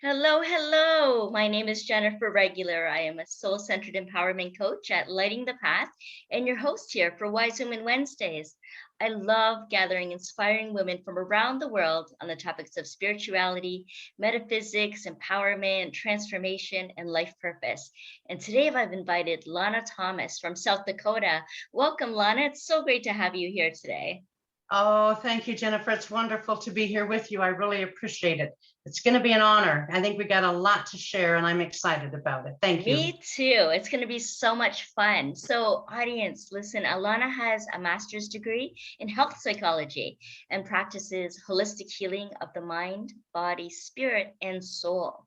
Hello, hello. My name is Jennifer Regular. I am a soul centered empowerment coach at Lighting the Path and your host here for Wise Women Wednesdays. I love gathering inspiring women from around the world on the topics of spirituality, metaphysics, empowerment, transformation, and life purpose. And today I've invited Lana Thomas from South Dakota. Welcome, Lana. It's so great to have you here today. Oh, thank you, Jennifer. It's wonderful to be here with you. I really appreciate it. It's going to be an honor. I think we got a lot to share and I'm excited about it. Thank you. Me too. It's going to be so much fun. So, audience, listen, Alana has a master's degree in health psychology and practices holistic healing of the mind, body, spirit, and soul.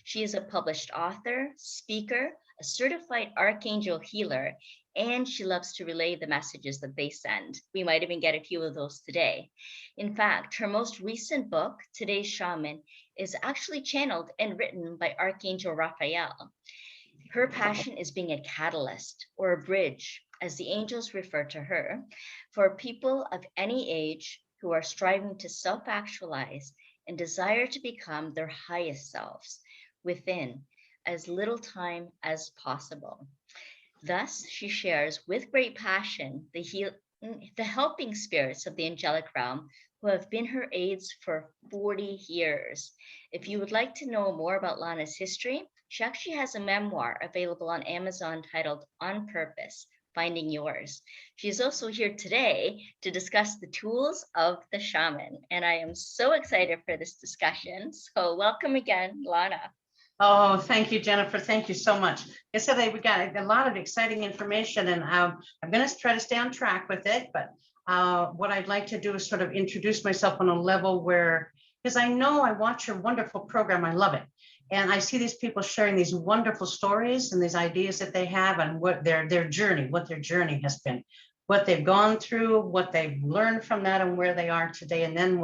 She is a published author, speaker, a certified Archangel Healer, and she loves to relay the messages that they send. We might even get a few of those today. In fact, her most recent book, Today's Shaman, is actually channeled and written by Archangel Raphael. Her passion is being a catalyst or a bridge, as the angels refer to her, for people of any age who are striving to self-actualize and desire to become their highest selves within as little time as possible. Thus, she shares with great passion the helping spirits of the angelic realm who have been her aides for 40 years. If you would like to know more about Lana's history, she actually has a memoir available on Amazon titled On Purpose, Finding Yours. She is also here today to discuss the tools of the shaman, and I am so excited for this discussion. So welcome again, Lana. Oh, thank you, Jennifer. Thank you so much. Like I said, we got a lot of exciting information and I'm going to try to stay on track with it. But what I'd like to do is sort of introduce myself on a level where, because I know I watch your wonderful program. I love it. And I see these people sharing these wonderful stories and these ideas that they have and what their journey has been, what they've gone through, what they've learned from that and where they are today. And then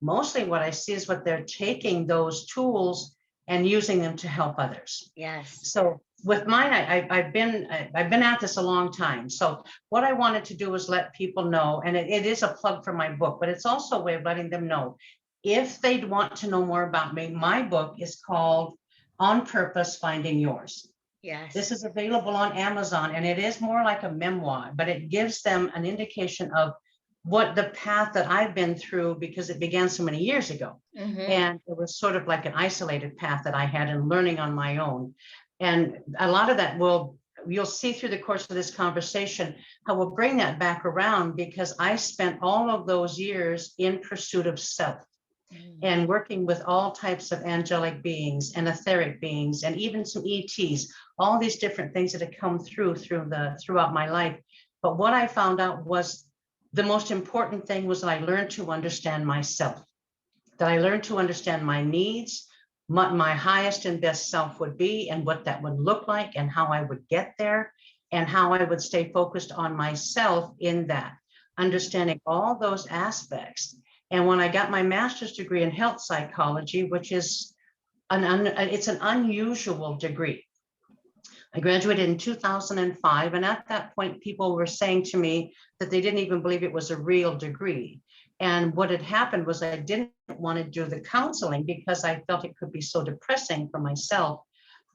mostly what I see is what they're taking those tools and using them to help others. Yes. So with mine, I've been at this a long time. So what I wanted to do was let people know, and it is a plug for my book, but it's also a way of letting them know if they'd want to know more about me. My book is called On Purpose, Finding Yours. Yes. This is available on Amazon, and it is more like a memoir, but it gives them an indication of what the path that I've been through, because it began so many years ago. Mm-hmm. And it was sort of like an isolated path that I had in learning on my own. And a lot of that you'll see through the course of this conversation, how we'll bring that back around, because I spent all of those years in pursuit of self and working with all types of angelic beings and etheric beings, and even some ETs, all these different things that have come throughout my life. But what I found out was the most important thing was that I learned to understand myself, that I learned to understand my needs, what my highest and best self would be, and what that would look like, and how I would get there, and how I would stay focused on myself in that, understanding all those aspects. And when I got my master's degree in health psychology, which is it's an unusual degree. I graduated in 2005, and at that point, people were saying to me that they didn't even believe it was a real degree. And what had happened was I didn't want to do the counseling because I felt it could be so depressing for myself.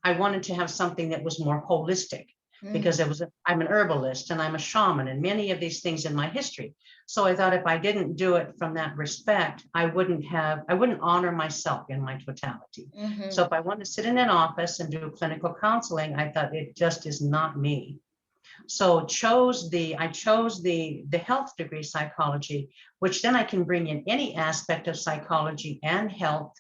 I wanted to have something that was more holistic, because I'm an herbalist and I'm a shaman and many of these things in my history. So I thought if I didn't do it from that respect, I wouldn't honor myself in my totality. So if I wanted to sit in an office and do clinical counseling, I thought it just is not me. So I chose the health degree, psychology, which then I can bring in any aspect of psychology and health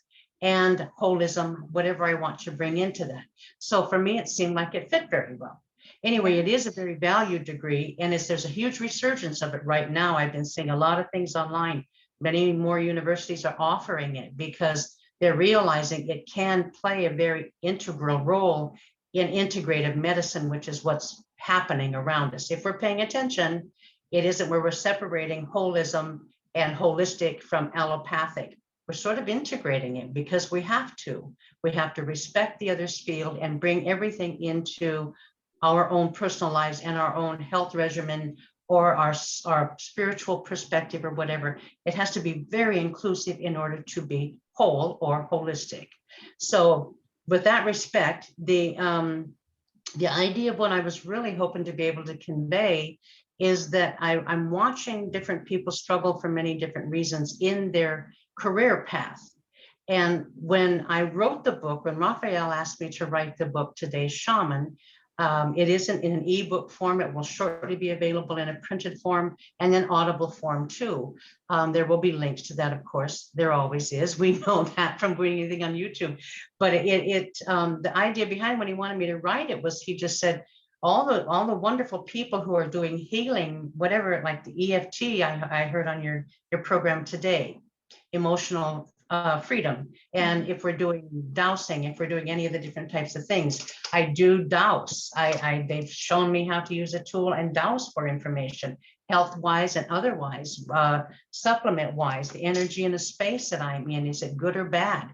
and holism, whatever I want to bring into that. So for me, it seemed like it fit very well. Anyway, it is a very valued degree, and there's a huge resurgence of it right now. I've been seeing a lot of things online. Many more universities are offering it because they're realizing it can play a very integral role in integrative medicine, which is what's happening around us. If we're paying attention, it isn't where we're separating holism and holistic from allopathic. We're sort of integrating it because we have to. We have to respect the other's field and bring everything into our own personal lives and our own health regimen or our spiritual perspective or whatever. It has to be very inclusive in order to be whole or holistic. So with that respect, the idea of what I was really hoping to be able to convey is that I'm watching different people struggle for many different reasons in their career path. And when I wrote the book, when Raphael asked me to write the book, Today's Shaman, it isn't in an ebook form. It will shortly be available in a printed form and then audible form too. There will be links to that, of course. There always is. We know that from reading anything on YouTube. But the idea behind when he wanted me to write it was he just said, all the wonderful people who are doing healing, whatever, like the EFT I heard on your program today, emotional freedom. And if we're doing dowsing, if we're doing any of the different types of things, I do dowse. They've shown me how to use a tool and dowse for information, health-wise and otherwise, supplement-wise, the energy in the space that I'm in, is it good or bad?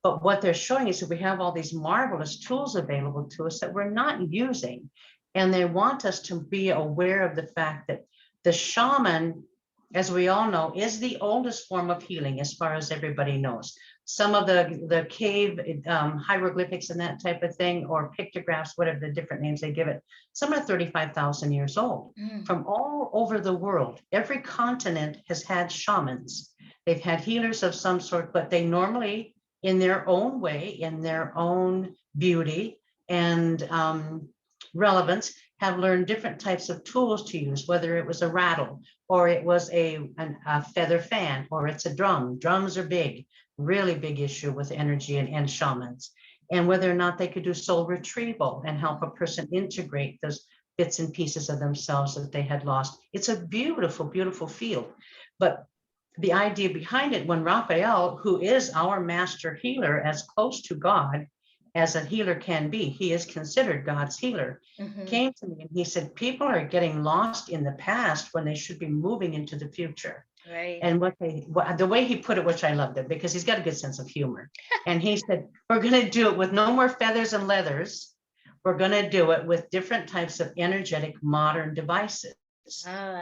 But what they're showing is that we have all these marvelous tools available to us that we're not using. And they want us to be aware of the fact that the shaman, as we all know, is the oldest form of healing as far as everybody knows. Some of the cave hieroglyphics and that type of thing, or pictographs, whatever the different names they give it, some are 35,000 years old. From all over the world. Every continent has had shamans. They've had healers of some sort, but they normally, in their own way, in their own beauty and relevance, have learned different types of tools to use, whether it was a rattle, or it was a feather fan, or it's a drum. Drums are big, really big issue with energy and shamans. And whether or not they could do soul retrieval and help a person integrate those bits and pieces of themselves that they had lost. It's a beautiful, beautiful field. But the idea behind it, when Raphael, who is our master healer, as close to God as a healer can be, he is considered God's healer, came to me and he said, people are getting lost in the past when they should be moving into the future. Right. And the way he put it, which I loved it, because he's got a good sense of humor. And he said, we're going to do it with no more feathers and leathers. We're going to do it with different types of energetic modern devices.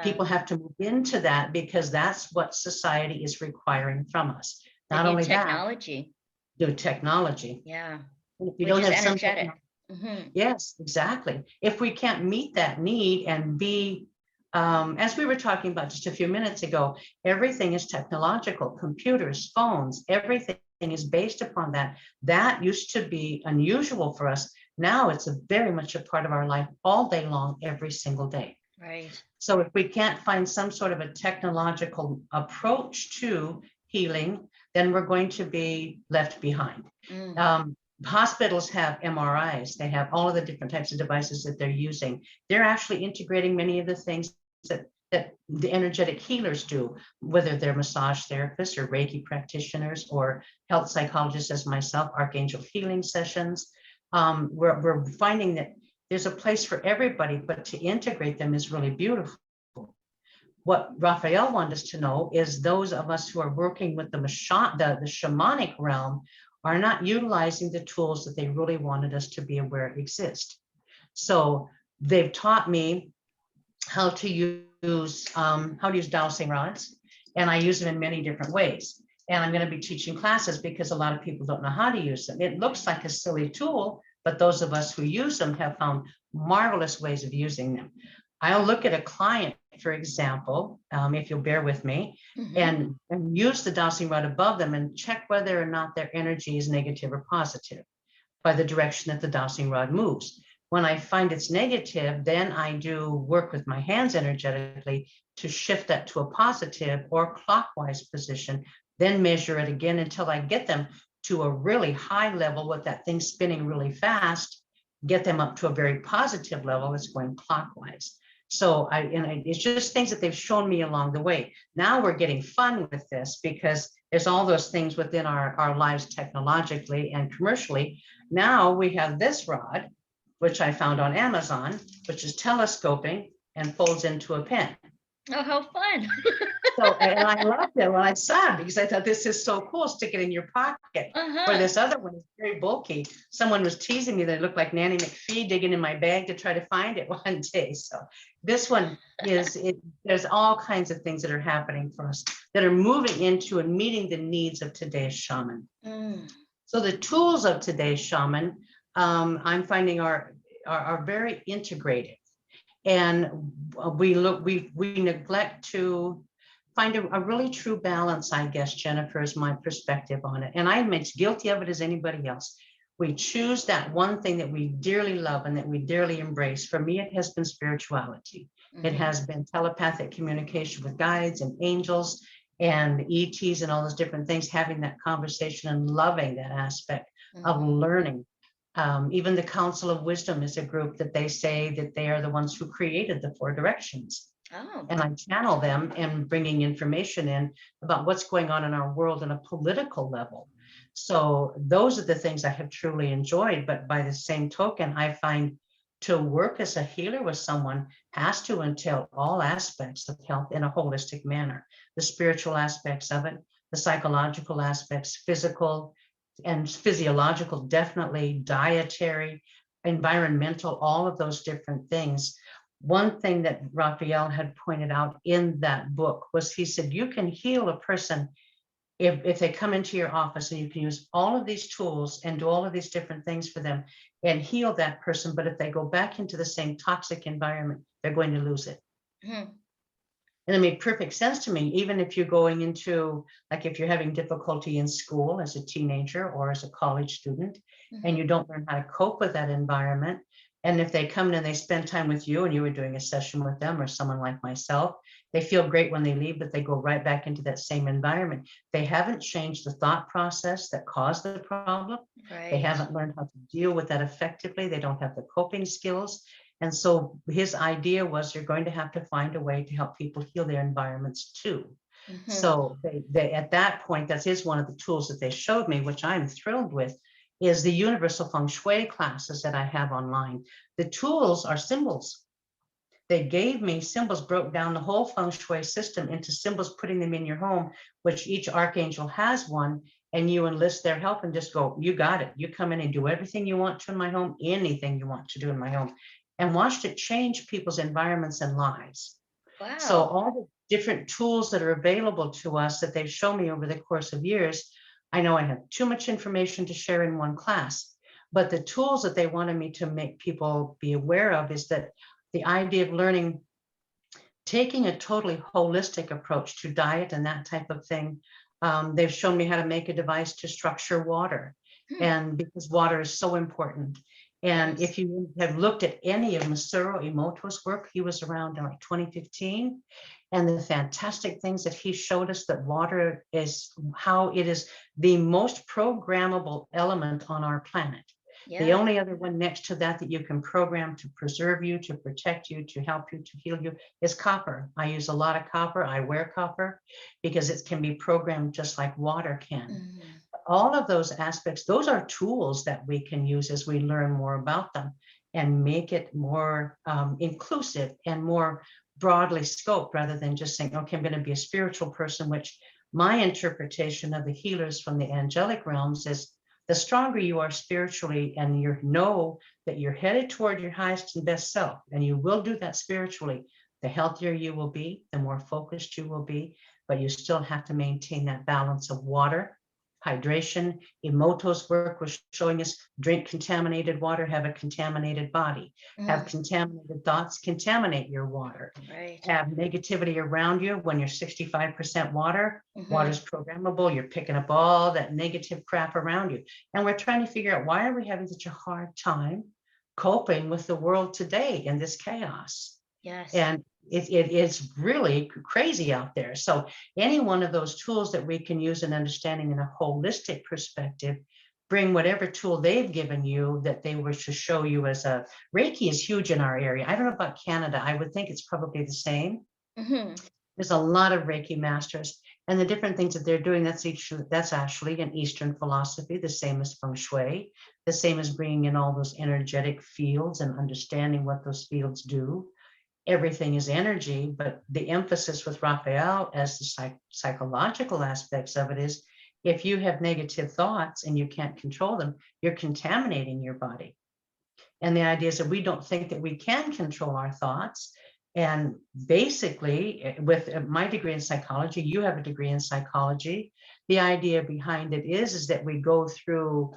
People have to move into that because that's what society is requiring from us. Not only technology. New technology. Yeah. If you don't have energetic. Yes, exactly. If we can't meet that need and be, as we were talking about just a few minutes ago, everything is technological, computers, phones, everything is based upon that. That used to be unusual for us. Now it's very much a part of our life all day long, every single day. Right. So if we can't find some sort of a technological approach to healing, then we're going to be left behind. Hospitals have MRIs. They have all of the different types of devices that they're using. They're actually integrating many of the things that the energetic healers do, whether they're massage therapists or Reiki practitioners or health psychologists as myself, Archangel healing sessions. We're finding that there's a place for everybody, but to integrate them is really beautiful. What Raphael wanted us to know is those of us who are working with the shamanic realm are not utilizing the tools that they really wanted us to be aware exist. So they've taught me how to use dowsing rods, and I use them in many different ways. And I'm going to be teaching classes because a lot of people don't know how to use them. It looks like a silly tool, but those of us who use them have found marvelous ways of using them. I'll look at a client, for example, if you'll bear with me, and use the dowsing rod above them and check whether or not their energy is negative or positive by the direction that the dowsing rod moves. When I find it's negative, then I do work with my hands energetically to shift that to a positive or clockwise position, then measure it again until I get them to a really high level with that thing spinning really fast, get them up to a very positive level that's going clockwise. So it's just things that they've shown me along the way. Now we're getting fun with this because there's all those things within our lives technologically and commercially. Now we have this rod, which I found on Amazon, which is telescoping and folds into a pen. Oh, how fun. So, and I loved it when I saw it because I thought this is so cool. Stick it in your pocket. Or Uh-huh. this other one is very bulky. Someone was teasing me that it looked like Nanny McPhee digging in my bag to try to find it one day. So this one is, there's all kinds of things that are happening for us that are moving into and meeting the needs of today's shaman. Mm. So the tools of today's shaman, I'm finding are very integrated. And we neglect to find a really true balance, I guess, Jennifer, is my perspective on it. And I'm as guilty of it as anybody else. We choose that one thing that we dearly love and that we dearly embrace. For me, it has been spirituality. It has been telepathic communication with guides and angels and ETs and all those different things, having that conversation and loving that aspect of learning. Even the Council of Wisdom is a group that they say that they are the ones who created the four directions. Oh. And I channel them and bringing information in about what's going on in our world on a political level. So those are the things I have truly enjoyed. But by the same token, I find to work as a healer with someone has to entail all aspects of health in a holistic manner. The spiritual aspects of it, the psychological aspects, physical and physiological, definitely dietary, environmental, all of those different things. One thing that Raphael had pointed out in that book was he said, you can heal a person if they come into your office and you can use all of these tools and do all of these different things for them and heal that person. But if they go back into the same toxic environment, they're going to lose it. Mm-hmm. And it made perfect sense to me, even if you're going into, like if you're having difficulty in school as a teenager or as a college student, and you don't learn how to cope with that environment. And if they come in and they spend time with you and you were doing a session with them or someone like myself, they feel great when they leave, but they go right back into that same environment. They haven't changed the thought process that caused the problem. Right. They haven't learned how to deal with that effectively. They don't have the coping skills. And so his idea was you're going to have to find a way to help people heal their environments too. So they at that point, that is one of the tools that they showed me, which I'm thrilled with, is the universal feng shui classes that I have online. The tools are symbols. They gave me symbols, broke down the whole feng shui system into symbols, putting them in your home, which each archangel has one, and you enlist their help and just go, you got it. You come in and do everything you want to in my home, anything you want to do in my home, and watched it change people's environments and lives. Wow. So all the different tools that are available to us that they've shown me over the course of years, I know I have too much information to share in one class, but the tools that they wanted me to make people be aware of is that the idea of learning, taking a totally holistic approach to diet and that type of thing. They've shown me how to make a device to structure water, and because water is so important. And if you have looked at any of Masaru Emoto's work, he was around in like 2015, and the fantastic things that he showed us, that water is how it is the most programmable element on our planet. Yeah. The only other one next to that that you can program to preserve you, to protect you, to help you, to heal you is copper. I use a lot of copper. I wear copper because it can be programmed just like water can. All of those aspects, those are tools that we can use as we learn more about them and make it more inclusive and more broadly scoped, rather than just saying, okay, I'm going to be a spiritual person, which my interpretation of the healers from the angelic realms is the stronger you are spiritually and you know that you're headed toward your highest and best self, and you will do that spiritually, the healthier you will be, the more focused you will be, but you still have to maintain that balance of water, hydration. Emoto's work was showing us drink contaminated water, have a contaminated body, have contaminated thoughts, contaminate your water, have negativity around you. When you're 65% water, water's programmable, you're picking up all that negative crap around you. And we're trying to figure out, why are we having such a hard time coping with the world today in this chaos? Yes. And it's really crazy out there. So any one of those tools that we can use in understanding in a holistic perspective, bring whatever tool they've given you that they were to show you as a Reiki is huge in our area. I don't know about Canada. I would think it's probably the same. There's a lot of Reiki masters, and the different things that they're doing, that's actually an Eastern philosophy, the same as feng shui, the same as bringing in all those energetic fields and understanding what those fields do. everything is energy, but the emphasis with Raphael as the psychological aspects of it is, if you have negative thoughts and you can't control them, you're contaminating your body. And the idea is that we don't think that we can control our thoughts. And basically, with my degree in psychology, you have a degree in psychology. The idea behind it is that we go through,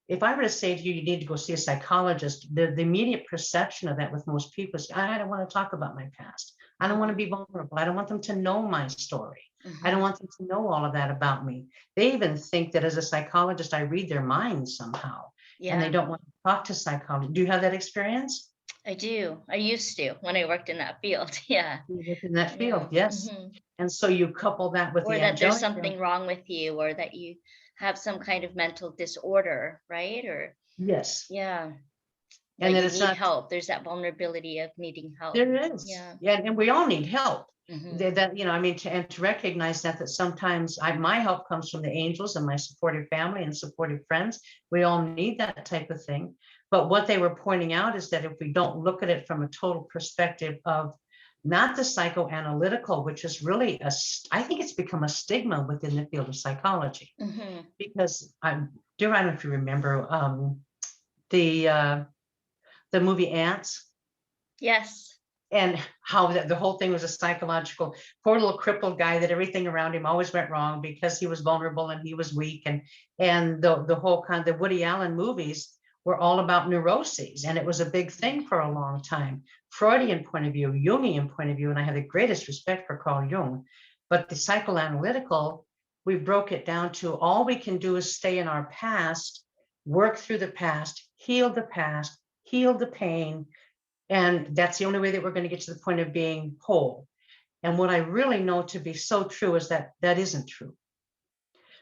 if I were to say to you, you need to go see a psychologist, the immediate perception of that with most people is, I don't want to talk about my past. I don't want to be vulnerable. I don't want them to know my story. I don't want them to know all of that about me. They even think that as a psychologist, I read their minds somehow. And they don't want to talk to psychologists. Do you have that experience? I do. I used to when I worked in that field. Yeah. You work in that field, yes. And so you couple that with or the that there's angelic something wrong with you, or that you have some kind of mental disorder, right? Or yes. yeah. And that then you it's need not help. There's that vulnerability of needing help. there is. Yeah. Yeah, and we all need help. Mhm. That, you know, I mean, to recognize that sometimes my help comes from the angels and my supportive family and supportive friends. We all need that type of thing. But what they were pointing out is that if we don't look at it from a total perspective of not the psychoanalytical, which is really I think it's become a stigma within the field of psychology. Mhm. Because I don't know if you remember the movie Ants. Yes. And how the whole thing was a psychological, poor little crippled guy that everything around him always went wrong because he was vulnerable and he was weak. And the whole kind of the Woody Allen movies were all about neuroses. And it was a big thing for a long time. Freudian point of view, Jungian point of view, and I have the greatest respect for Carl Jung. But the psychoanalytical, we broke it down to all we can do is stay in our past, work through the past, heal the pain. And that's the only way that we're going to get to the point of being whole. And what I really know to be so true is that that isn't true.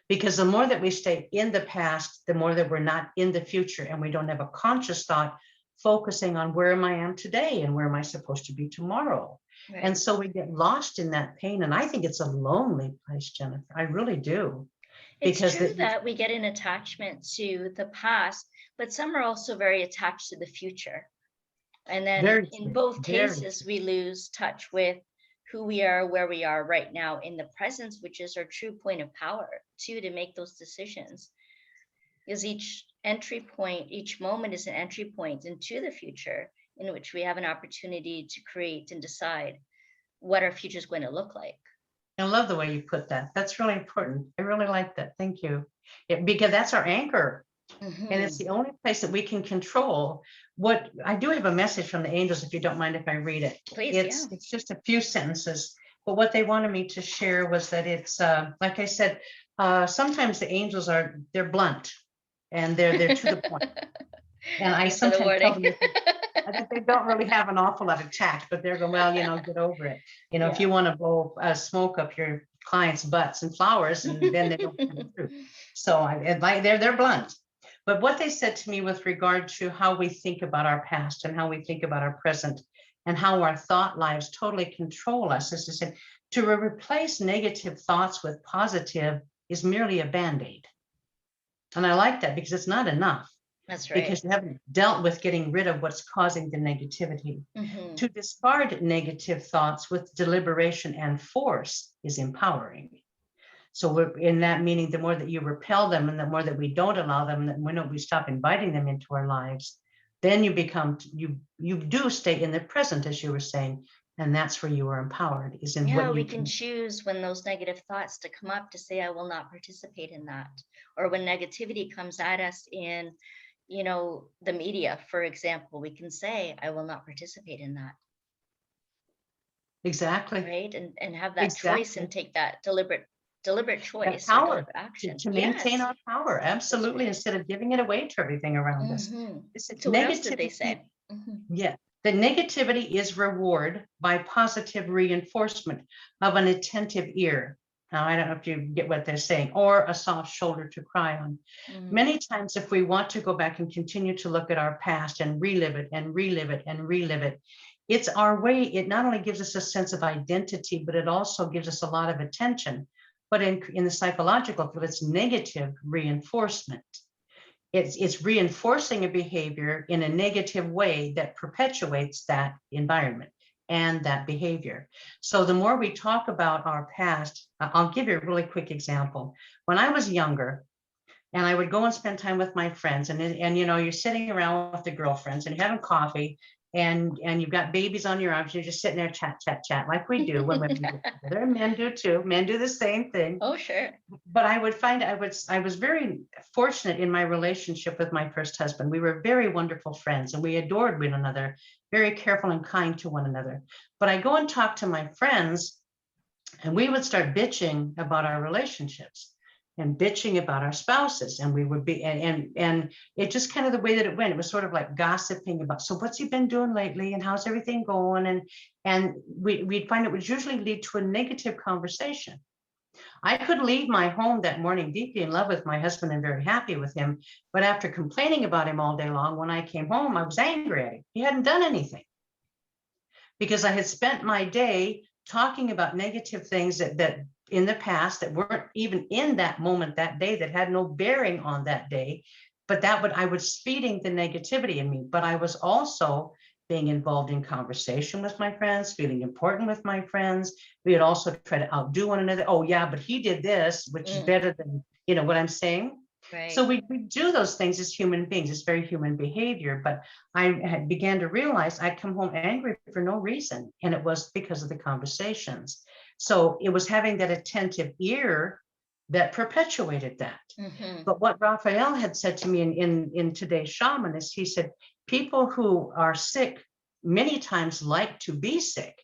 Because the more that we stay in the past, the more that we're not in the future, and we don't have a conscious thought focusing on where am I today and where am I supposed to be tomorrow. Right. And so we get lost in that pain. And I think it's a lonely place, Jennifer. I really do. It's true that we get an attachment to the past, but some are also very attached to the future. And then in both cases, we lose touch with who we are, where we are right now in the presence, which is our true point of power too, to make those decisions. Because each entry point, each moment is an entry point into the future in which we have an opportunity to create and decide what our future is going to look like. I love the way you put that. That's really important. I really like that. Thank you. Because that's our anchor. And it's the only place that we can control. What I do have a message from the angels, if you don't mind if I read it. Please, it's just a few sentences, but what they wanted me to share was that it's like I said, sometimes the angels they're blunt and they're to the point. And I sometimes tell them that they don't really have an awful lot of tact, but they're going, well, get over it. If you want to blow smoke up your clients' butts and flowers, and then they don't come through. So they're blunt. But what they said to me with regard to how we think about our past and how we think about our present and how our thought lives totally control us is to say, to replace negative thoughts with positive is merely a Band-Aid. And I like that because it's not enough. That's right. Because you haven't dealt with getting rid of what's causing the negativity. To discard negative thoughts with deliberation and force is empowering. So we're in that meaning, the more that you repel them and the more that we don't allow them, the more we stop inviting them into our lives, then you become, you do stay in the present, as you were saying, and that's where you are empowered, is in what we can choose when those negative thoughts to come up to say, I will not participate in that. Or when negativity comes at us in, the media, for example, we can say, I will not participate in that. Exactly. Right. And have that choice and take that deliberate choice, power action to maintain our power. Absolutely. Instead of giving it away to everything around us. So what else did they say? Yeah. The negativity is reward by positive reinforcement of an attentive ear. Now, I don't know if you get what they're saying, or a soft shoulder to cry on. Many times, if we want to go back and continue to look at our past and relive it and relive it and relive it, it's our way. It not only gives us a sense of identity, but it also gives us a lot of attention. But in the psychological field, it's negative reinforcement. It's reinforcing a behavior in a negative way that perpetuates that environment. and that behavior. So the more we talk about our past, I'll give you a really quick example. When I was younger, and I would go and spend time with my friends, and you know, you're sitting around with the girlfriends and having coffee, and you've got babies on your arms, you're just sitting there chat like we do when women get together, and men do too. Men do the same thing. Oh, sure. But I would find I was very fortunate in my relationship with my first husband. We were very wonderful friends, and we adored one another, very careful and kind to one another. But I go and talk to my friends, and we would start bitching about our relationships and bitching about our spouses, and we would be and it just kind of the way that it went, it was sort of like gossiping about, so what's he been doing lately, and how's everything going, and we'd find it would usually lead to a negative conversation. I could leave my home that morning deeply in love with my husband and very happy with him, but after complaining about him all day long, when I came home, I was angry at him. He hadn't done anything, because I had spent my day talking about negative things that in the past that weren't even in that moment, that day, that had no bearing on that day. But I was feeding the negativity in me, but I was also being involved in conversation with my friends, feeling important with my friends. We would also try to outdo one another. Oh yeah, but he did this, which is better than, you know what I'm saying? Right. So we do those things as human beings. It's very human behavior. But I began to realize I'd come home angry for no reason, and it was because of the conversations. So it was having that attentive ear that perpetuated that. Mm-hmm. But what Raphael had said to me in today's Shaman is, he said, people who are sick many times like to be sick.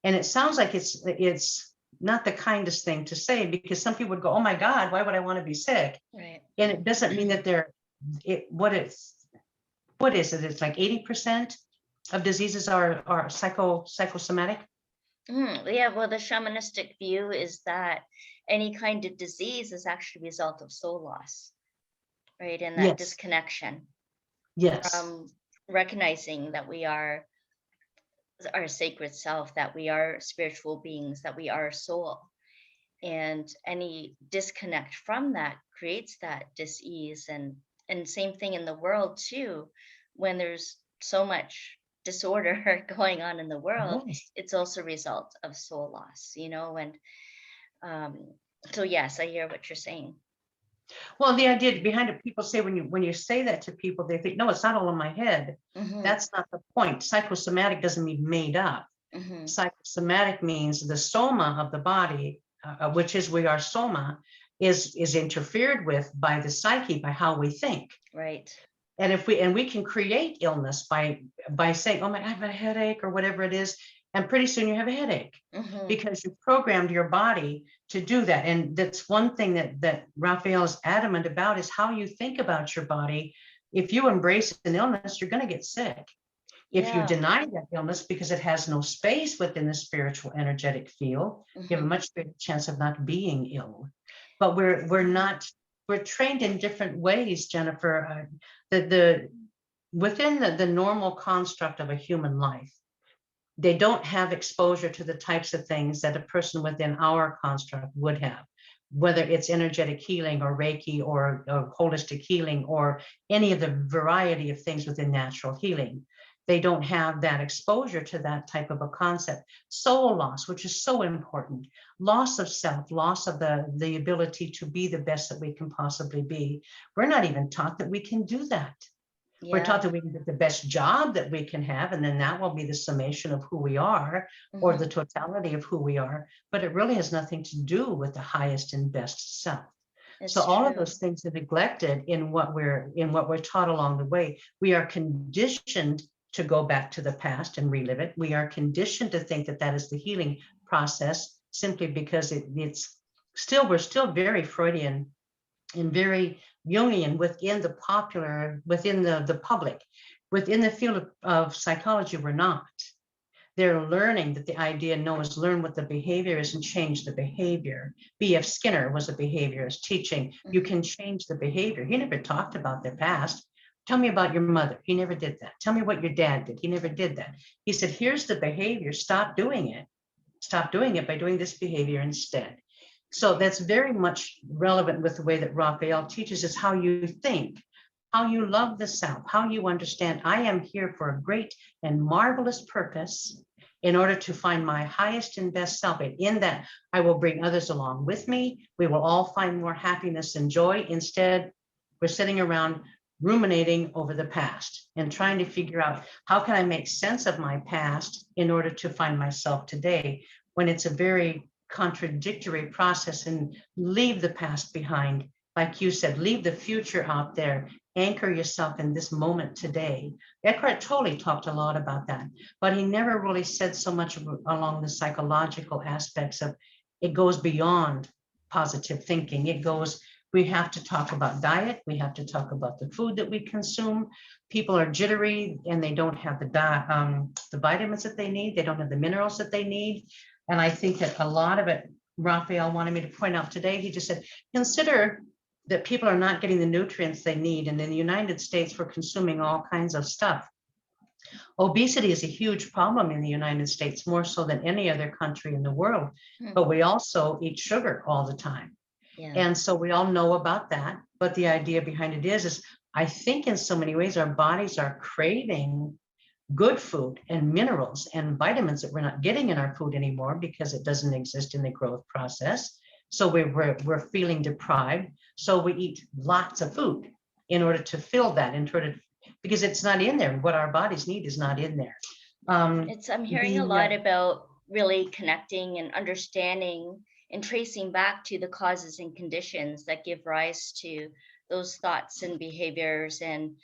And it sounds like it's not the kindest thing to say, because some people would go, oh my God, why would I want to be sick? Right. And it doesn't mean that what is it? It's like 80% of diseases are psychosomatic. Yeah, well, the shamanistic view is that any kind of disease is actually a result of soul loss, right? And that Yes. disconnection Yes. from recognizing that we are our sacred self, that we are spiritual beings, that we are soul. And any disconnect from that creates that dis-ease, and same thing in the world too. When there's so much disorder going on in the world, Yes. it's also a result of soul loss, you know. And um so yes, I hear what you're saying. Well, the idea behind it, people say when you say that to people, they think, no, it's not all in my head. Mm-hmm. That's not the point. Psychosomatic doesn't mean made up. Mm-hmm. Psychosomatic means the soma of the body, which is we are soma, is interfered with by the psyche, by how we think. Right. And if we can create illness by saying, oh my, I have a headache or whatever it is, and pretty soon you have a headache, Mm-hmm. because you programmed your body to do that. And that's one thing that Raphael is adamant about, is how you think about your body. If you embrace an illness, you're going to get sick. If you deny that illness because it has no space within the spiritual energetic field, you have a much greater chance of not being ill. But we're trained in different ways, Jennifer. Within the normal construct of a human life, they don't have exposure to the types of things that a person within our construct would have, whether it's energetic healing or Reiki or holistic healing or any of the variety of things within natural healing. They don't have that exposure to that type of a concept. Soul loss, which is so important, loss of self, loss of the ability to be the best that we can possibly be. We're not even taught that we can do that. Yeah. We're taught that we can get the best job that we can have, and then that will be the summation of who we are, or the totality of who we are. But it really has nothing to do with the highest and best self. It's so all true. of those things are neglected in what we're taught along the way. We are conditioned to go back to the past and relive it. We are conditioned to think that that is the healing process, simply because we're still very Freudian and very Jungian within the public. Within the field of psychology, we're not. They're learning that the idea is learn what the behavior is and change the behavior. B.F. Skinner was a behaviorist, teaching you can change the behavior. He never talked about their past. Tell me about your mother. He never did that. Tell me what your dad did. He never did that. He said, here's the behavior. Stop doing it. Stop doing it by doing this behavior instead. So that's very much relevant with the way that Raphael teaches us how you think, how you love the self, how you understand I am here for a great and marvelous purpose. in order to find my highest and best self. And in that, I will bring others along with me. We will all find more happiness and joy. Instead, we're sitting around ruminating over the past and trying to figure out how can I make sense of my past in order to find myself today, when it's a very contradictory process. And leave the past behind. Like you said, leave the future out there. Anchor yourself in this moment today. Eckhart Tolle talked a lot about that, but he never really said so much along the psychological aspects of it goes beyond positive thinking. It goes, we have to talk about diet. We have to talk about the food that we consume. People are jittery and they don't have the vitamins that they need. They don't have the minerals that they need. And I think that a lot of it, Raphael wanted me to point out today, he just said, consider that people are not getting the nutrients they need. And in the United States, we're consuming all kinds of stuff. Obesity is a huge problem in the United States, more so than any other country in the world. But we also eat sugar all the time. Yeah. And so we all know about that. But the idea behind it is I think in so many ways, our bodies are craving good food and minerals and vitamins that we're not getting in our food anymore because it doesn't exist in the growth process. So we're feeling deprived. So we eat lots of food in order to fill that, because it's not in there. What our bodies need is not in there. I'm hearing a lot about really connecting and understanding and tracing back to the causes and conditions that give rise to those thoughts and behaviors and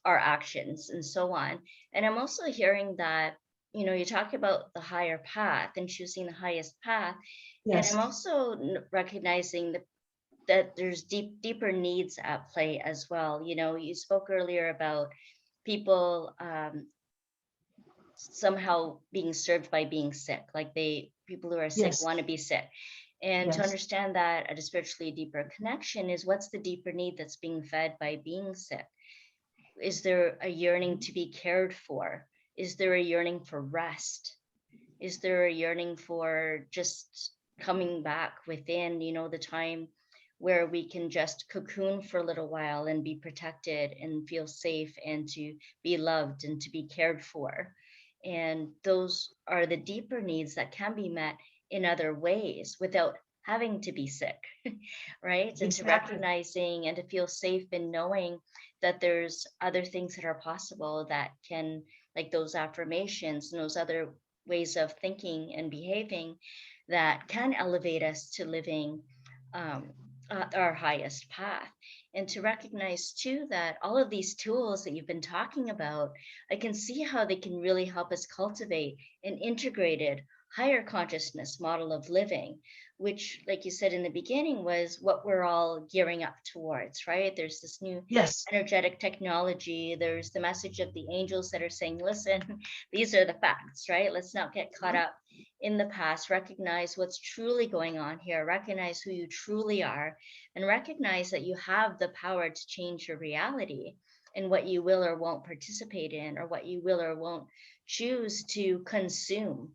our actions and so on. And I'm also hearing that, you talk about the higher path and choosing the highest path. Yes. And I'm also recognizing that there's deeper needs at play as well. You spoke earlier about people somehow being served by being sick, like people who are sick Yes. want to be sick. And to Yes. understand that at a spiritually deeper connection is what's the deeper need that's being fed by being sick? Is there a yearning to be cared for? Is there a yearning for rest? Is there a yearning for just coming back within, the time where we can just cocoon for a little while and be protected and feel safe and to be loved and to be cared for? And those are the deeper needs that can be met in other ways without having to be sick, right? And to recognizing and to feel safe in knowing that there's other things that are possible that can, like those affirmations and those other ways of thinking and behaving that can elevate us to living our highest path. And to recognize too that all of these tools that you've been talking about, I can see how they can really help us cultivate an integrated higher consciousness model of living, which, like you said in the beginning, was what we're all gearing up towards, right? There's this new energetic technology. There's the message of the angels that are saying, listen, these are the facts, right? Let's not get caught up in the past. Recognize what's truly going on here. Recognize who you truly are, and recognize that you have the power to change your reality and what you will or won't participate in, or what you will or won't choose to consume,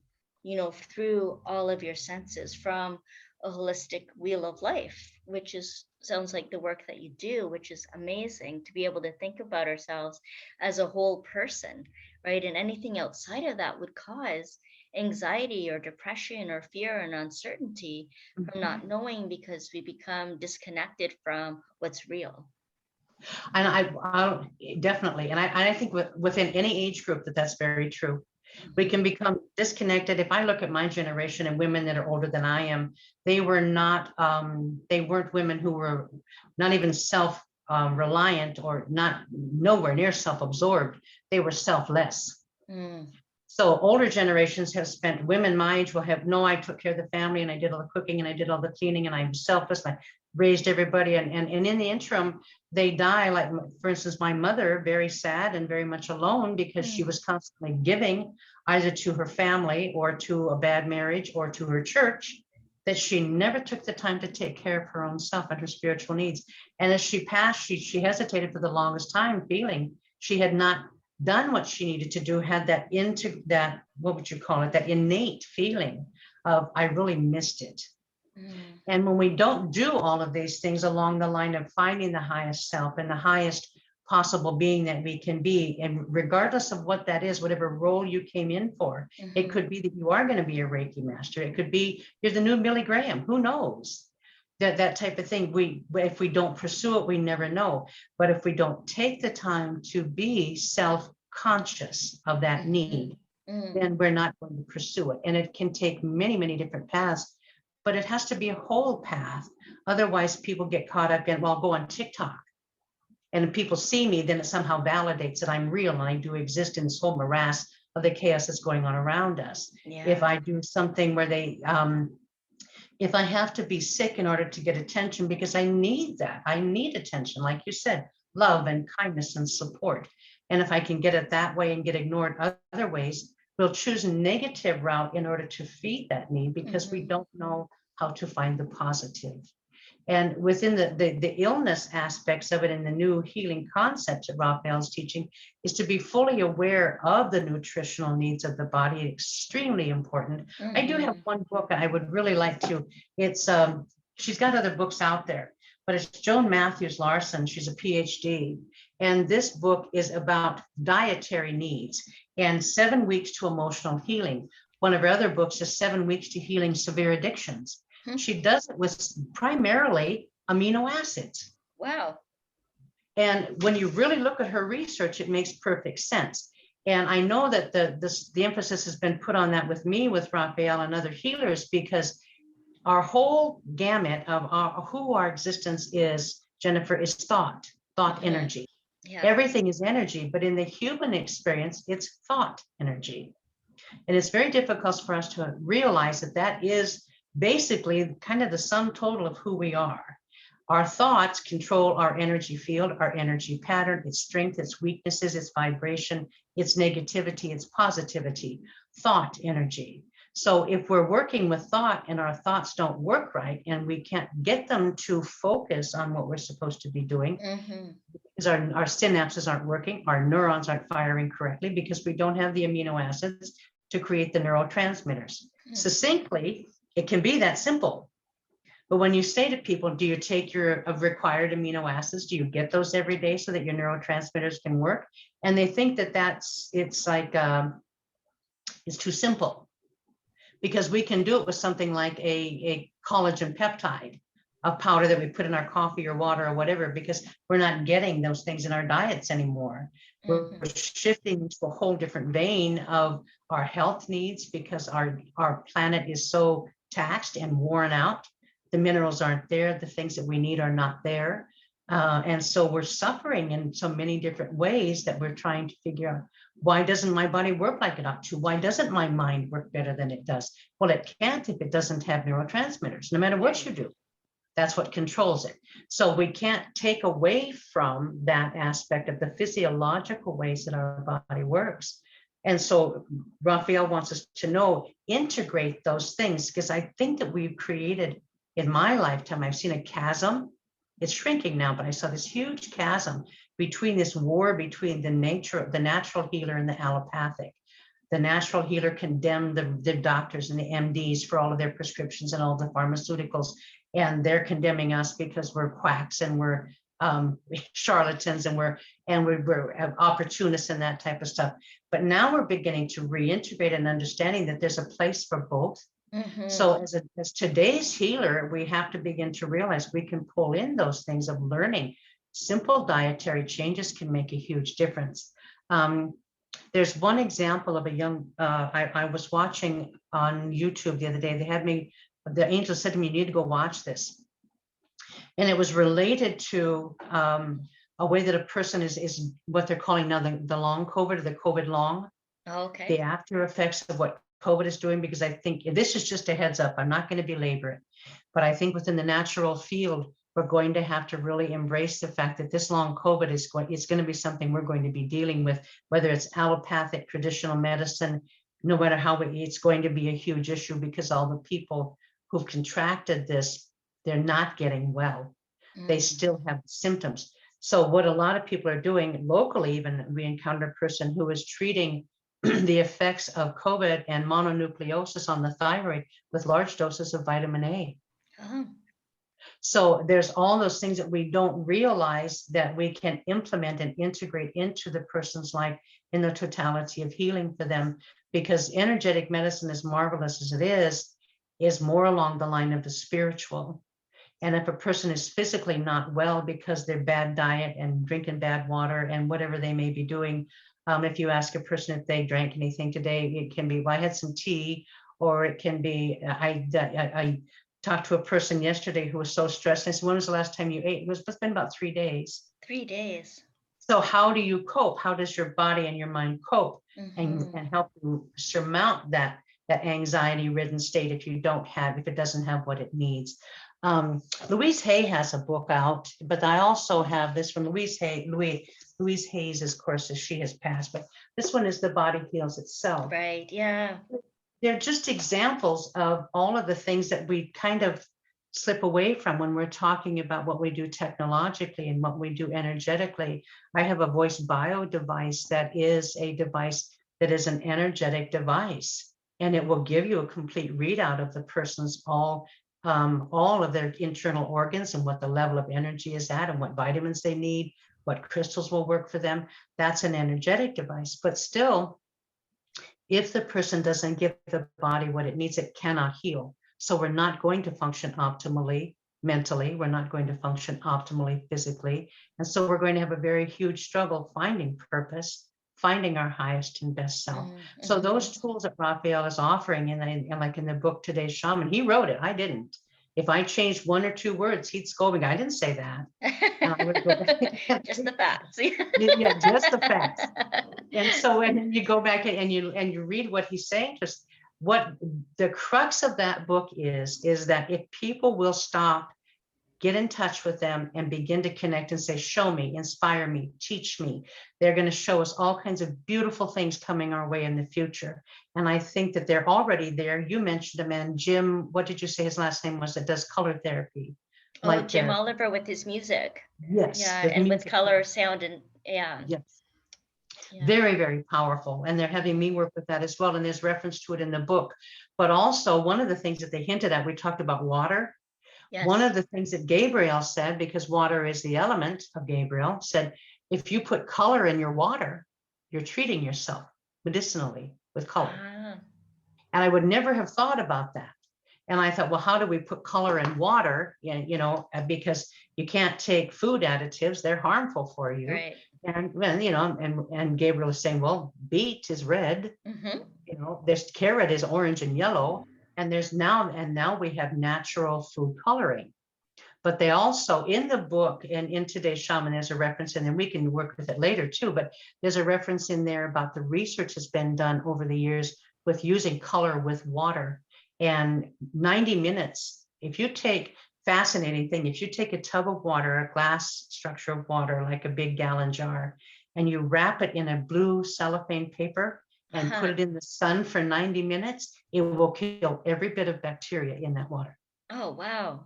through all of your senses, from a holistic wheel of life, which sounds like the work that you do, which is amazing to be able to think about ourselves as a whole person, right? And anything outside of that would cause anxiety or depression or fear and uncertainty from not knowing, because we become disconnected from what's real. And I definitely, and I think within any age group that's very true. We can become disconnected. If I look at my generation and women that are older than I am, they weren't women who were not even self-reliant or nowhere near self-absorbed. They were selfless. So older generations have spent, women my age will have, no, I took care of the family and I did all the cooking and I did all the cleaning and I'm selfless. And I raised everybody. And in the interim, they die. Like, for instance, my mother, very sad and very much alone because she was constantly giving either to her family or to a bad marriage or to her church, that she never took the time to take care of her own self and her spiritual needs. And as she passed, she hesitated for the longest time, feeling she had not done what she needed to do, had that what would you call it, that innate feeling of, I really missed it. And when we don't do all of these things along the line of finding the highest self and the highest possible being that we can be. And regardless of what that is, whatever role you came in for, it could be that you are going to be a Reiki master. It could be you're the new Billy Graham. Who knows? That type of thing. If we don't pursue it, we never know. But if we don't take the time to be self-conscious of that need, then we're not going to pursue it. And it can take many, many different paths, but it has to be a whole path. Otherwise, people get caught up in, well, I'll go on TikTok. And if people see me, then it somehow validates that I'm real and I do exist in this whole morass of the chaos that's going on around us. Yeah. If I do something where if I have to be sick in order to get attention, because I need that, I need attention, like you said, love and kindness and support. And if I can get it that way and get ignored other ways, we'll choose a negative route in order to feed that need because we don't know how to find the positive. And within the illness aspects of it in the new healing concepts that Raphael's teaching is to be fully aware of the nutritional needs of the body, extremely important. I do have one book I would really like to, it's, she's got other books out there, but it's Joan Matthews Larson. She's a PhD. And this book is about dietary needs and 7 weeks to emotional healing. One of her other books is 7 weeks to healing severe addictions. She does it with primarily amino acids. Wow. And when you really look at her research, it makes perfect sense. And I know that the emphasis has been put on that with me, with Raphael and other healers, because our whole gamut of who our existence is, Jennifer, is thought energy. Yeah. Everything is energy, but in the human experience, it's thought energy. And it's very difficult for us to realize that that is basically kind of the sum total of who we are. Our thoughts control our energy field, our energy pattern, its strength, its weaknesses, its vibration, its negativity, its positivity, thought energy. So if we're working with thought and our thoughts don't work right and we can't get them to focus on what we're supposed to be doing, because our synapses aren't working, our neurons aren't firing correctly because we don't have the amino acids to create the neurotransmitters. Succinctly, it can be that simple. But when you say to people, do you take your required amino acids? Do you get those every day so that your neurotransmitters can work? And they think that it's too simple because we can do it with something like a collagen peptide, a powder that we put in our coffee or water or whatever, because we're not getting those things in our diets anymore. We're shifting into a whole different vein of our health needs because our planet is so taxed and worn out. The minerals aren't there. The things that we need are not there. And so we're suffering in so many different ways that we're trying to figure out, why doesn't my body work like it ought to? Why doesn't my mind work better than it does? Well, it can't if it doesn't have neurotransmitters, no matter what you do. That's what controls it. So we can't take away from that aspect of the physiological ways that our body works. And so Raphael wants us to know, integrate those things, because I think that we've created, in my lifetime, I've seen a chasm. It's shrinking now, but I saw this huge chasm between this war between the natural healer and the allopathic. The natural healer condemned the doctors and the MDs for all of their prescriptions and all the pharmaceuticals. And they're condemning us because we're quacks and we're charlatans and we're opportunists and that type of stuff. But now we're beginning to reintegrate and understanding that there's a place for both. So as today's healer, we have to begin to realize we can pull in those things of learning. Simple dietary changes can make a huge difference. There's one example of a young, I was watching on YouTube the other day. The angel said to me, you need to go watch this. And it was related to a way that a person is what they're calling now the long COVID, or the COVID long. Okay. The after effects of what COVID is doing, because I think this is just a heads up. I'm not going to belabor it, but I think within the natural field, we're going to have to really embrace the fact that this long COVID it's going to be something we're going to be dealing with, whether it's allopathic, traditional medicine, no matter how it's going to be a huge issue, because all the people who've contracted this, they're not getting well. They still have symptoms. So what a lot of people are doing locally, even we encountered a person who was treating the effects of COVID and mononucleosis on the thyroid with large doses of vitamin A. So there's all those things that we don't realize that we can implement and integrate into the person's life in the totality of healing for them. Because energetic medicine, as marvelous as it is more along the line of the spiritual. And if a person is physically not well because they're bad diet and drinking bad water and whatever they may be doing, if you ask a person if they drank anything today, it can be, well, I had some tea, or it can be, I talked to a person yesterday who was so stressed. I said, when was the last time you ate? It's been about 3 days. 3 days. So how do you cope? How does your body and your mind cope and help you surmount that anxiety ridden state if it doesn't have what it needs? Louise Hay has a book out, but I also have this from Louise Hay. Louise Hayes, of course, as she has passed, but this one is The Body Heals Itself. Right. Yeah. They're just examples of all of the things that we kind of slip away from when we're talking about what we do technologically and what we do energetically. I have a voice bio device that is a device that is an energetic device, and it will give you a complete readout of the person's all of their internal organs and what the level of energy is at and what vitamins they need, what crystals will work for them. That's an energetic device. But still, if the person doesn't give the body what it needs, it cannot heal. So we're not going to function optimally mentally. We're not going to function optimally physically. And so we're going to have a very huge struggle finding purpose, finding our highest and best self. So those tools that Raphael is offering, and like in the book Today's Shaman, he wrote it, I didn't. If I changed 1 or 2 words, he'd scold me. I didn't say that. Just the facts. Yeah, just the facts. And so when you go back and you read what he's saying, just what the crux of that book is that if people will stop, get in touch with them and begin to connect and say, show me, inspire me, teach me, they're going to show us all kinds of beautiful things coming our way in the future. And I think that they're already there. You mentioned a man, Jim, what did you say his last name was, that does color therapy? Oh, Jim Oliver with his music. Yes. Yeah, and with color, sound, and yeah. Yes. Yeah. Very, very powerful. And they're having me work with that as well. And there's reference to it in the book. But also one of the things that they hinted at, we talked about water. Yes. One of the things that Gabriel said, because water is the element of Gabriel, said, if you put color in your water, you're treating yourself medicinally with color. And I would never have thought about that. And I thought, well, how do we put color in water? You know, because you can't take food additives, they're harmful for you. Right. And you know, and Gabriel is saying, well, beet is red, you know, there's carrot is orange and yellow, and now we have natural food coloring. But they also, in the book and in Today's Shaman, there's a reference, and then we can work with it later too, but there's a reference in there about the research that's been done over the years with using color with water. And 90 minutes, if you take, fascinating thing, if you take a tub of water, a glass structure of water, like a big gallon jar, and you wrap it in a blue cellophane paper and put it in the sun for 90 minutes, it will kill every bit of bacteria in that water. Oh, wow.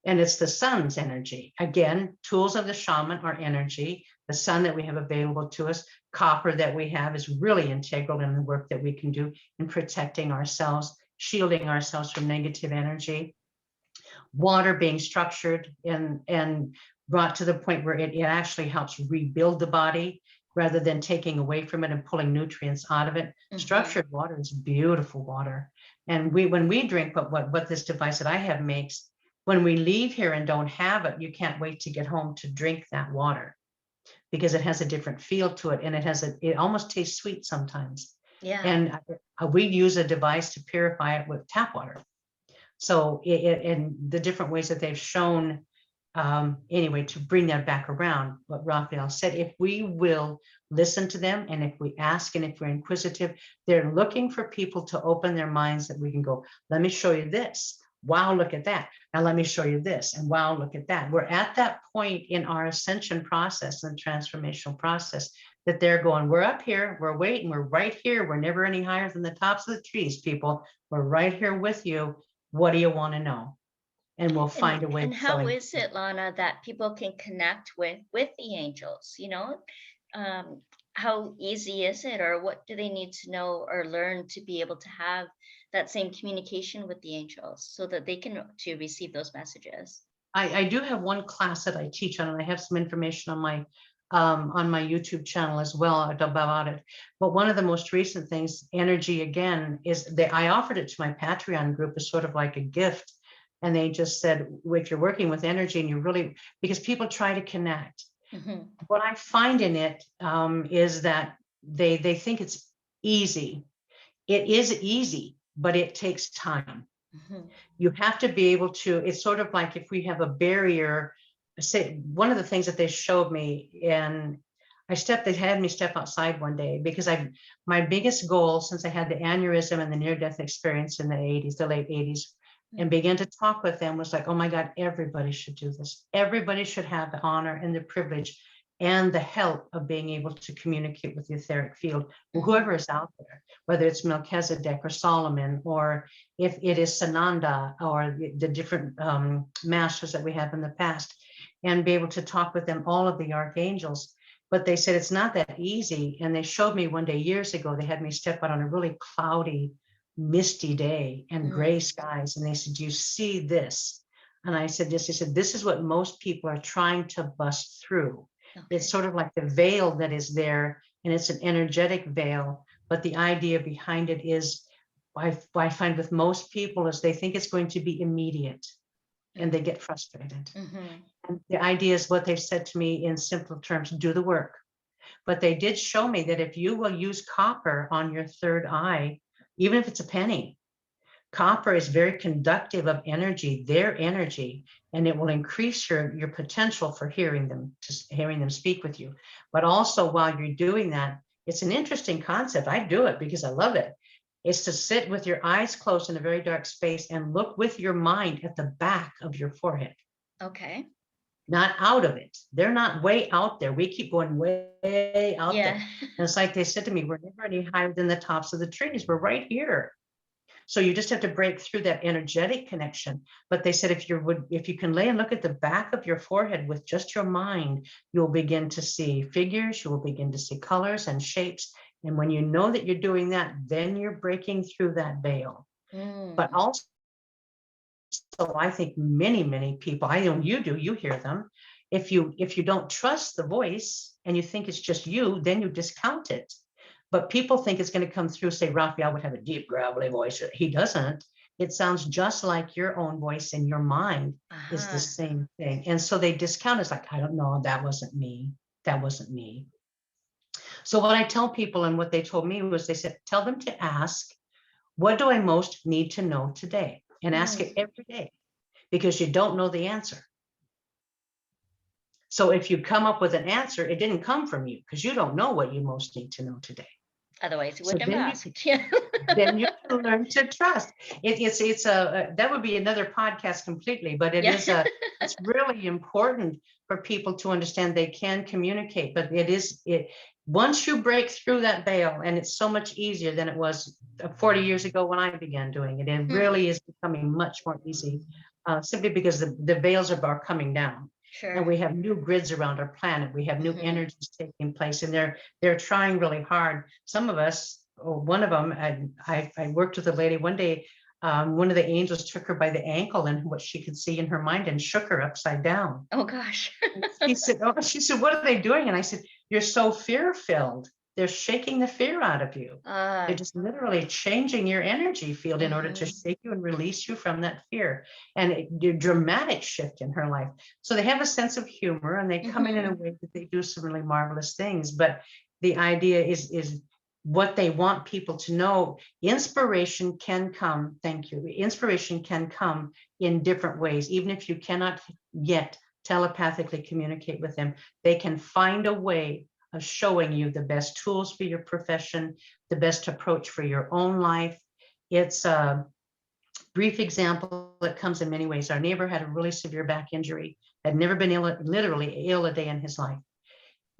And it's the sun's energy. Again, tools of the shaman are energy. The sun that we have available to us, copper that we have, is really integral in the work that we can do in protecting ourselves, shielding ourselves from negative energy. Water being structured and brought to the point where it actually helps rebuild the body rather than taking away from it and pulling nutrients out of it. Structured water is beautiful water. And when we drink what this device that I have makes, when we leave here and don't have it, you can't wait to get home to drink that water because it has a different feel to it, and it almost tastes sweet sometimes. Yeah. And we use a device to purify it with tap water. So in the different ways that they've shown, anyway, to bring that back around, what Raphael said, if we will listen to them, and if we ask, and if we're inquisitive, they're looking for people to open their minds that we can go, let me show you this. Wow, look at that. Now let me show you this. And wow, look at that. We're at that point in our ascension process and transformational process that they're going, we're up here, we're waiting, we're right here. We're never any higher than the tops of the trees, people. We're right here with you. What do you want to know? And we'll find a way. And how is it, Lana, that people can connect with the angels? You know, how easy is it, or what do they need to know or learn to be able to have that same communication with the angels so that they can to receive those messages? I do have one class that I teach on, and I have some information on my YouTube channel as well about it. But one of the most recent things, energy again, is that I offered it to my Patreon group as sort of like a gift. And they just said, well, if you're working with energy and you really, because people try to connect. Mhm. What I find in it is that they think it's easy. It is easy, but it takes time. Mhm. You have to be able to, it's sort of like if we have a barrier, say, one of the things that they showed me, and they had me step outside one day because my biggest goal since I had the aneurysm and the near-death experience in the late 80s, and began to talk with them, was like, oh my God, everybody should do this. Everybody should have the honor and the privilege and the help of being able to communicate with the etheric field, whoever is out there, whether it's Melchizedek or Solomon, or if it is Sananda or the different masters that we have in the past, and be able to talk with them, all of the archangels. But they said it's not that easy. And they showed me one day years ago, they had me step out on a really cloudy, misty day and gray skies. And they said, do you see this? And I said, yes. They said, this is what most people are trying to bust through. Okay. It's sort of like the veil that is there, and it's an energetic veil. But the idea behind it is, I find with most people is they think it's going to be immediate and they get frustrated. Mhm. And the idea is what they've said to me in simple terms, do the work. But they did show me that if you will use copper on your third eye, even if it's a penny, copper is very conductive of energy, their energy, and it will increase your potential for hearing them speak with you. But also while you're doing that, it's an interesting concept. I do it because I love it. It's to sit with your eyes closed in a very dark space and look with your mind at the back of your forehead. Okay. Not out of it. They're not way out there. We keep going way out there. Yeah. And it's like they said to me, we're never any higher than the tops of the trees. We're right here. So you just have to break through that energetic connection. But they said if you can lay and look at the back of your forehead with just your mind, you'll begin to see figures, you will begin to see colors and shapes. And when you know that you're doing that, then you're breaking through that veil. But also, I think many people, I know you do, you hear them. If you don't trust the voice and you think it's just you, then you discount it. But people think it's going to come through, say Raphael would have a deep, gravelly voice. He doesn't. It sounds just like your own voice in your mind is the same thing. And so they discount. It's like, I don't know, that wasn't me. That wasn't me. So what I tell people, and what they told me was, they said, tell them to ask, what do I most need to know today? And ask it every day, because you don't know the answer. So if you come up with an answer, it didn't come from you, because you don't know what you most need to know today. Otherwise, you So wouldn't have asked. Yeah. then you learn to trust. It's that would be another podcast completely, but it's really important for people to understand they can communicate. But once you break through that veil, and it's so much easier than it was 40 years ago when I began doing it. It really is becoming much more easy, simply because the veils are coming down. Sure. And we have new grids around our planet. We have new energies taking place, and they're trying really hard. Some of us, one of them, I worked with a lady one day. One of the angels took her by the ankle and what she could see in her mind and shook her upside down. Oh gosh. She said, what are they doing? And I said, you're so fear-filled. They're shaking the fear out of you. They're just literally changing your energy field in order to shake you and release you from that fear. And a dramatic shift in her life. So they have a sense of humor, and they come in a way that they do some really marvelous things. But the idea is what they want people to know. Inspiration can come. Thank you. Inspiration can come in different ways. Even if you cannot yet telepathically communicate with them, they can find a way of showing you the best tools for your profession, the best approach for your own life. It's a brief example that comes in many ways. Our neighbor had a really severe back injury, had never been literally ill a day in his life.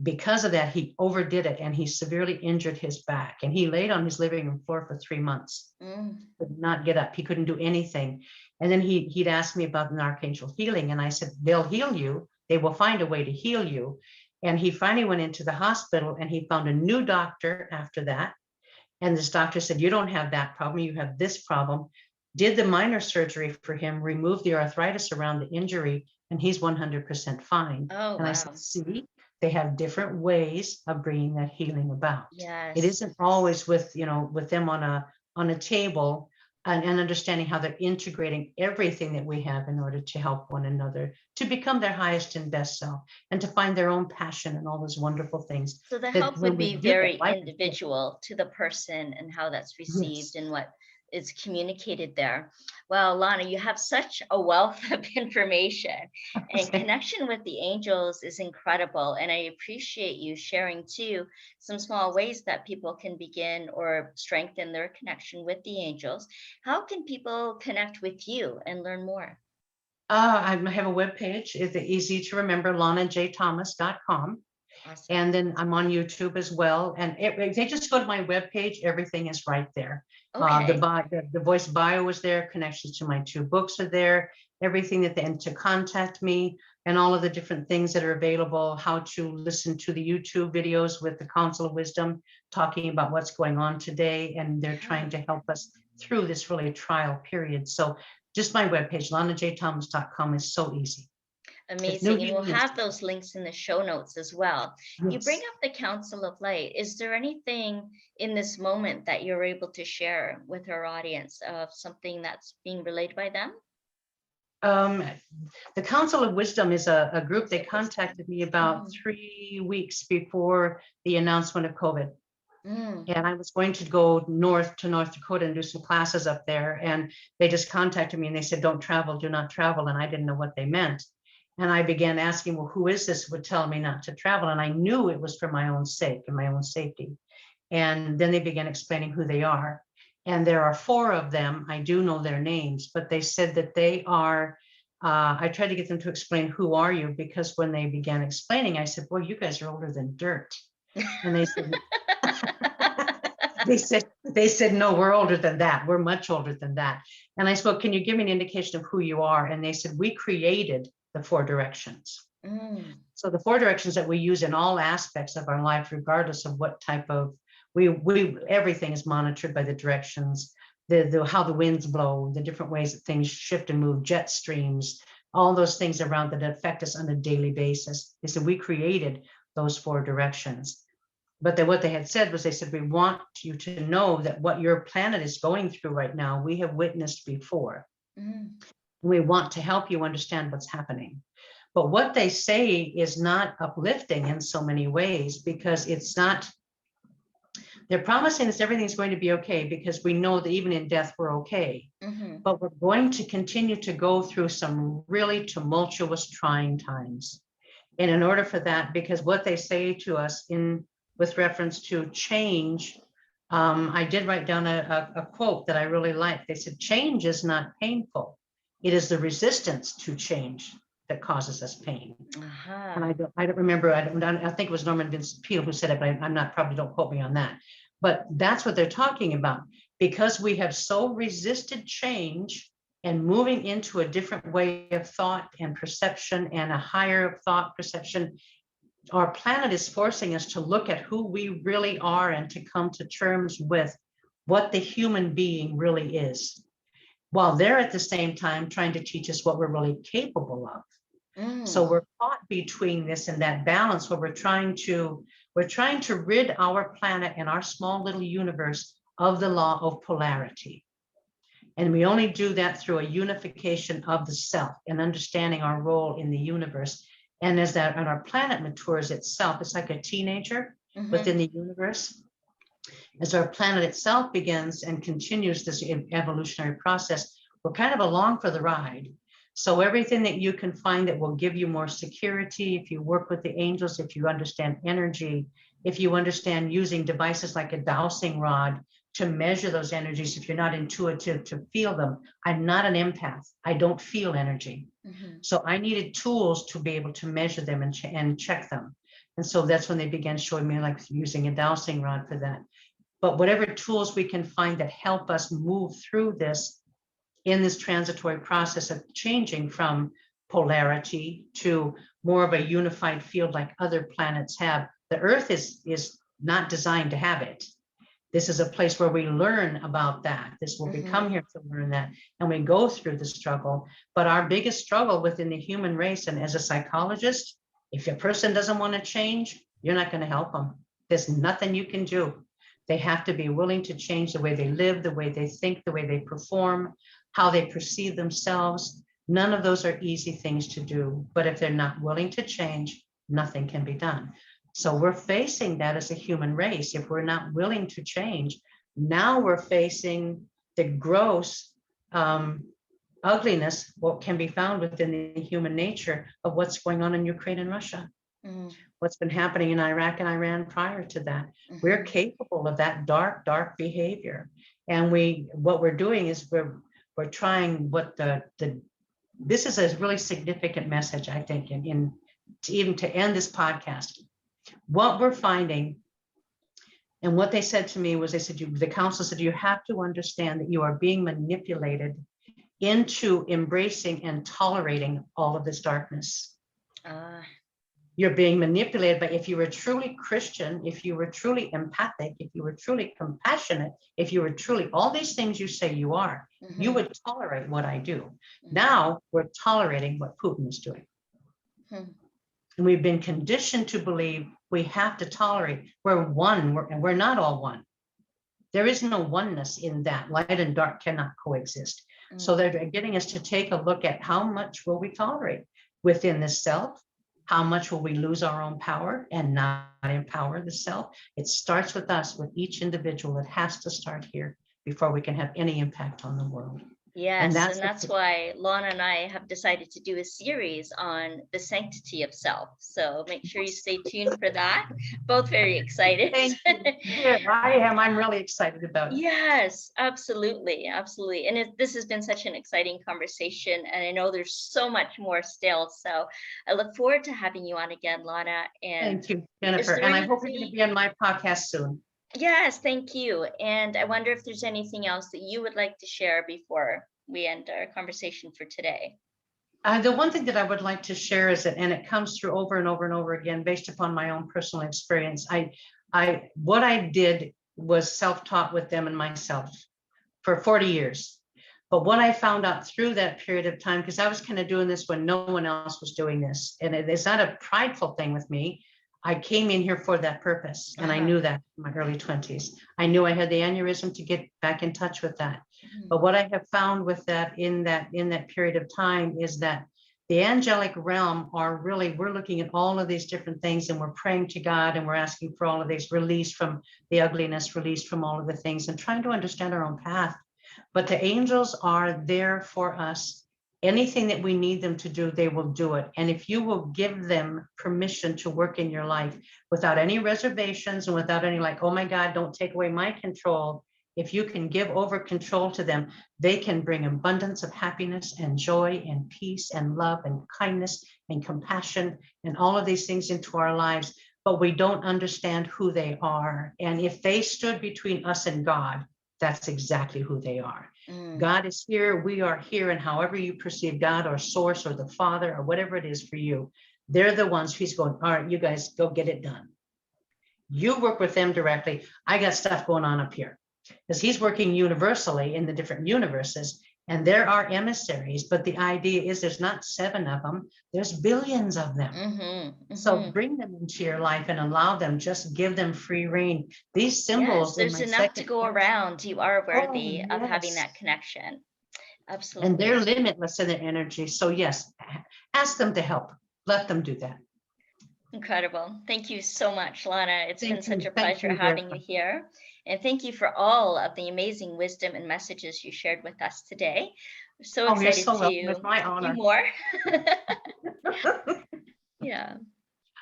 Because of that, he overdid it, and he severely injured his back. And he laid on his living room floor for 3 months, could not get up. He couldn't do anything. And then he'd asked me about an Archangel healing. And I said, they'll heal you. They will find a way to heal you. And he finally went into the hospital, and he found a new doctor after that. And this doctor said, you don't have that problem. You have this problem. Did the minor surgery for him, removed the arthritis around the injury, and he's 100% fine. Oh, And I said, wow. see, they have different ways of bringing that healing about. It Yes. isn't always with, with them on a table, and understanding how they're integrating everything that we have in order to help one another to become their highest and best self, and to find their own passion and all those wonderful things So the that help when would we be do that, very life is good. individual to the person and how that's received Yes. and what is communicated there. Well, Lana, you have such a wealth of information, and connection with the angels is incredible. And I appreciate you sharing too some small ways that people can begin or strengthen their connection with the angels. How can people connect with you and learn more? I have a webpage. It's easy to remember, lanajthomas.com. Awesome. And then I'm on YouTube as well. And if they just go to my webpage, everything is right there. Okay. The voice bio is there. Connections to my 2 books are there. Everything that and to contact me, and all of the different things that are available. How to listen to the YouTube videos with the Council of Wisdom, talking about what's going on today, and they're Yeah. trying to help us through this really trial period. So just my webpage, lanajthomas.com, is so easy. It's New Amazing. And we'll Healing have Institute. those links in the show notes as well. You bring Yes. up the Council of Light. Is there anything in this moment that you're able to share with our audience of something that's being relayed by them? Um, the Council of Wisdom is a group. They contacted me about Mhm. 3 weeks before the announcement of COVID. Mm. And I was going to go north to North Dakota and do some classes up there. And they just contacted me and they said, don't travel, do not travel. And I didn't know what they meant. And I began asking, well, who is this who would tell me not to travel? And I knew it was for my own sake and my own safety. And then they began explaining who they are. And there are 4 of them. I do know their names, but they said that they are, I tried to get them to explain, who are you? Because when they began explaining, I said, boy, you guys are older than dirt. And they said, they said, no, we're older than that. We're much older than that. And I said, well, can you give me an indication of who you are? And they said, we created the 4 directions. Mm. So the 4 directions that we use in all aspects of our life, regardless of what type of, everything is monitored by the directions, the how the winds blow, the different ways that things shift and move, jet streams, all those things around that affect us on a daily basis. They said we created those 4 directions. But then what they had said was, they said, we want you to know that what your planet is going through right now, we have witnessed before. Mm. We want to help you understand what's happening. But what they say is not uplifting in so many ways, because it's not, they're promising us everything's going to be okay, because we know that even in death, we're okay. Mm-hmm. But we're going to continue to go through some really tumultuous, trying times. And in order for that, because what they say to us with reference to change, I did write down a quote that I really liked. They said, change is not painful. It is the resistance to change that causes us pain. Uh-huh. And I don't remember, I think it was Norman Vincent Peale who said it, but I'm not, probably don't quote me on that. But that's what they're talking about. Because we have so resisted change and moving into a different way of thought and perception, and a higher thought perception, our planet is forcing us to look at who we really are and to come to terms with what the human being really is, while they're at the same time trying to teach us what we're really capable of. So we're caught between this and that balance, where we're trying to rid our planet and our small little universe of the law of polarity. And we only do that through a unification of the self and understanding our role in the universe. And as our planet matures itself, it's like a teenager within the universe. As our planet itself begins and continues this evolutionary process, we're kind of along for the ride. So everything that you can find that will give you more security, if you work with the angels, if you understand energy, if you understand using devices like a dowsing rod to measure those energies, if you're not intuitive to feel them. I'm not an empath. I don't feel energy. So I needed tools to be able to measure them and check them. And so that's when they began showing me, like, using a dowsing rod for that. But whatever tools we can find that help us move through this, in this transitory process of changing from polarity to more of a unified field like other planets have. The Earth is not designed to have it. This is a place where we learn about that. This will we come here to learn that, and we go through the struggle. But our biggest struggle within the human race, and as a psychologist, if a person doesn't want to change, you're not going to help them. There's nothing you can do. They have to be willing to change the way they live, the way they think, the way they perform, how they perceive themselves. None of those are easy things to do. But if they're not willing to change, nothing can be done. So we're facing that as a human race. If we're not willing to change, now we're facing the gross ugliness, what can be found within the human nature of what's going on in Ukraine and Russia. What's been happening in Iraq and Iran prior to that. We're capable of that dark, dark behavior. And what we're doing is we're trying this is a really significant message, I think, even to end this podcast. What we're finding, and what they said to me was, the council said, you have to understand that you are being manipulated into embracing and tolerating all of this darkness. You're being manipulated, but if you were truly Christian, if you were truly empathic, if you were truly compassionate, if you were truly all these things you say you are, you would tolerate what I do. Now we're tolerating what Putin is doing. And we've been conditioned to believe we have to tolerate. We're one, and we're not all one. There is no oneness in that. Light and dark cannot coexist. So they're getting us to take a look at how much will we tolerate within the self. How much will we lose our own power and not empower the self? It starts with us, with each individual. It has to start here before we can have any impact on the world. Yes, and that's why Lana and I have decided to do a series on the sanctity of self. So make sure you stay tuned for that. Both very excited. Thank you. Yeah, I am. I'm really excited about it. Yes, absolutely. Absolutely. And this has been such an exciting conversation. And I know there's so much more still. So I look forward to having you on again, Lana. And thank you, Jennifer. And I hope you're going to be on my podcast soon. Yes, thank you. And I wonder if there's anything else that you would like to share before we end our conversation for today. The one thing that I would like to share is that, and it comes through over and over and over again, based upon my own personal experience. What I did was self-taught with them and myself for 40 years. But what I found out through that period of time, because I was kind of doing this when no one else was doing this, and it's not a prideful thing with me. I came in here for that purpose, and I knew that in my early 20s. I knew I had the aneurysm to get back in touch with that. But what I have found with that in that period of time is that the angelic realm we're looking at all of these different things, and we're praying to God, and we're asking for all of these release from the ugliness, release from all of the things, and trying to understand our own path. But the angels are there for us. Anything that we need them to do, they will do it. And if you will give them permission to work in your life without any reservations and without any like, oh my God, don't take away my control. If you can give over control to them, they can bring abundance of happiness and joy and peace and love and kindness and compassion and all of these things into our lives. But we don't understand who they are. And if they stood between us and God, that's exactly who they are. God is here, we are here, and however you perceive God or source or the Father or whatever it is for you, they're the ones He's going, all right, you guys go get it done. You work with them directly. I got stuff going on up here, because He's working universally in the different universes, and there are emissaries, but the idea is there's not 7 of them, there's billions of them. So bring them into your life and allow them, just give them free reign. These symbols. Yes, there's enough to go around. You are worthy of having that connection. Absolutely. And they're limitless in their energy. So yes, ask them to help. Let them do that. Incredible. Thank you so much, Lana. It's been such a pleasure having you here. And thank you for all of the amazing wisdom and messages you shared with us today. We're so excited to hear more. Yeah.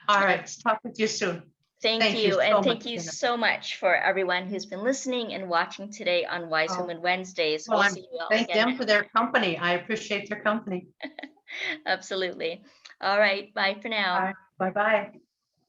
All right. Talk with you soon. Thank you. And thank you so much for everyone who's been listening and watching today on Wise Woman Wednesdays. Well, we'll see you all thank them for their company. I appreciate their company. Absolutely. All right. Bye for now. Bye-bye.